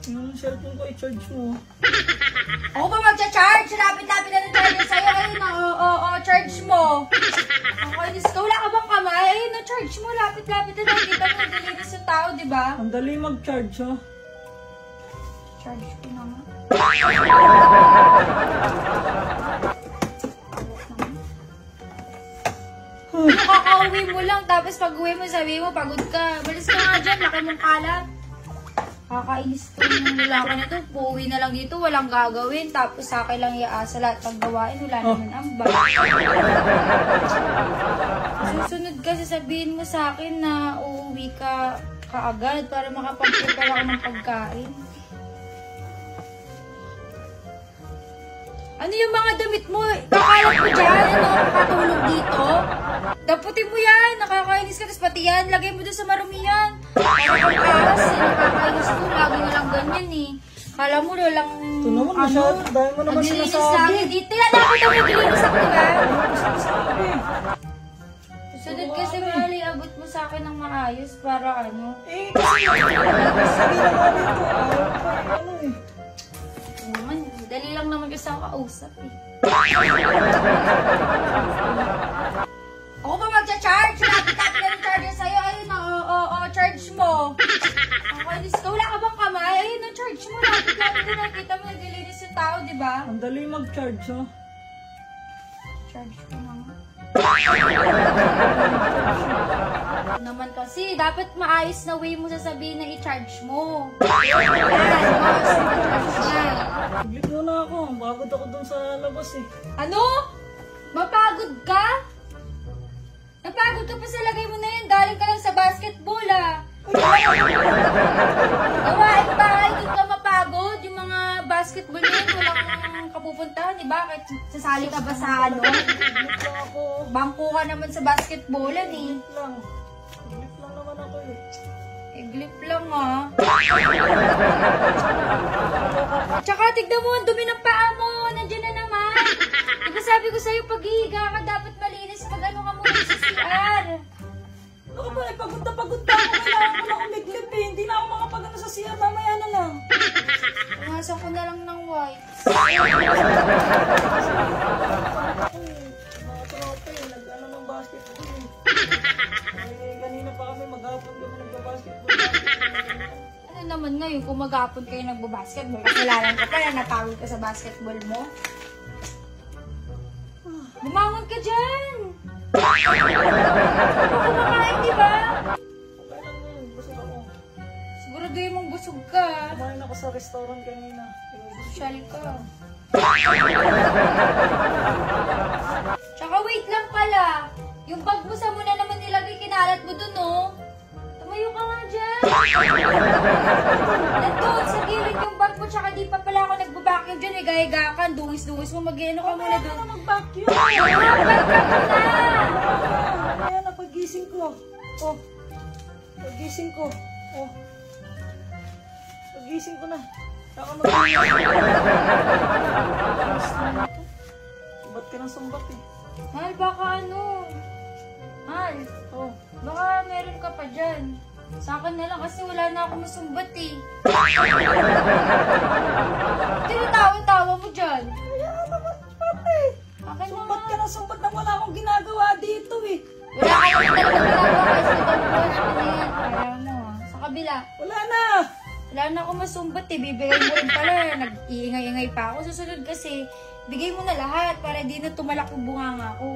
Yung cellphone ko, i-charge mo. Ako ba magcha-charge? Lapit-lapit na ng charger sa'yo. Ayun na, charge mo. Nakakainis ka. Wala ka bang kamay? Ayun na, charge mo. Lapit-lapit na lang. Kita mo, nagilinis yung tao, di ba? Ang dali mag-charge, ha? Charge ko naman. Kakauwi mo lang, tapos pag uwi mo, sabi mo, pagod ka. Balis ka nga dyan, laki mong kalat. Kakainis ko yung lalaki na to. Puwi na lang dito, walang gagawin. Tapos sa akin lang iaasa lahat ng gawain. Wala naman ambag. Susunod ka, sasabihin mo sa akin na uuwi ka kaagad para makapag-prepare ako ng pagkain. Ano yung mga damit mo? Kakalat mo dyan? Ano? Katulog dito? Daputin mo yan. Nakakainis ka. Tapos pati yan. Lagay mo doon sa marumihan. Para kang aras. Nakakainis ko. Lagi na lang ganyan eh. Kala mo lang... Ito naman, masyado. Dahil mo naman sinasabi. Dito yan. Nakita mo naglinis ako, diba? Sunod kasi Mali, abot mo sa akin ng maayos para ano. Eh, kasi sabi na nga dito. Ano eh. Naman, dali lang naman kasi ako kausap eh. Ako ba magcha-charge? Lapit-lapit na ng charger sa'yo. Ayun na, charge mo. Nakakainis ka. Wala ka bang kamay? Ayun na, charge mo. Lapit-lapit na nakita mo, nagilinis yung tao, di ba? Ang dali mag-charge, ha? Charge ko naman. Naman kasi, dapat maayos na way mo sasabihin na i-charge mo. Yan, maayos na i-charge niya. Saglit muna ako. Bagod ako dun sa labas eh. Ano? Mapagod ka? Napagod ka pa sa lagay mo na yan. Galing ka lang sa basketball ah. Gawain bahay, doon ka mapagod. Yung mga basketball na yun, walang kapupuntahan, di ba? Kahit sasali ka ba sa ano? Saglit lang ako. Bangko ka naman sa basketballan eh. Saglit lang. Saglit lang naman ako eh. Iglip lang ah. Tsaka tignan mo, ang dumi ng paa mo. Nandiyan na naman. Diba sabi ko sa'yo, paghihiga ka, dapat malinis pag ano ka muna sa CR. Ano ba eh, pagod na ako. Kailangan ko lang umiglip eh. Hindi na ako makapagano sa siya. Mamaya na lang. Punasan ko na lang ng wipes. Mga tropa eh, nag-ano ng basketball eh. Kanina pa kami, maghapon kami nagbabasketball. Ano naman ngayon, kung maghapon kayo nagbabasketball, kasalanan ka pala, napagod ka sa basketball mo. Bumangon ka dyan! Kumakain, di ba? Okay lang yun, busog ako. Siguraduhin mong busog ka. Kumain ako sa restaurant kanina. Social ka. Tsaka wait lang pala. Yung bag mo sa muna naman nilagay, kinalat mo dun, oh. Tumayo ka nga dyan. Nandun, sa gilid yung bag mo, tsaka di pa pala ako nagbabacuum dyan, eh. Gaya-gakan, dungis-dungis mo, mag-iano ka muna dun. Kaya na mag-vacuum. Bag ka muna. Kaya na pagising ko. Oh. Pagising ko. Oh. Pagising ko na. Saka mag-vacuum. Sumbat ka ng sumbat eh. Mahal, baka ano? Mahal, Oh. baka meron ka pa dyan. Sa akin na lang kasi wala na ako masumbat eh. Tinatawa-tawa mo dyan. Kaya naman, pati. Akin Sumbat naman. ka ng sumbat na wala akong ginagawa dito eh. Wala ka naman talaga ginagawa kasi tagpuan natin na yan. Kaya mo ah. Sa kabila. Wala na. Wala na ako masumbat eh. Bibigay mo rin pala. Nag-iingay-ingay pa ako. Susunod kasi, bigay mo na lahat para di na tumalak yung bunganga ko.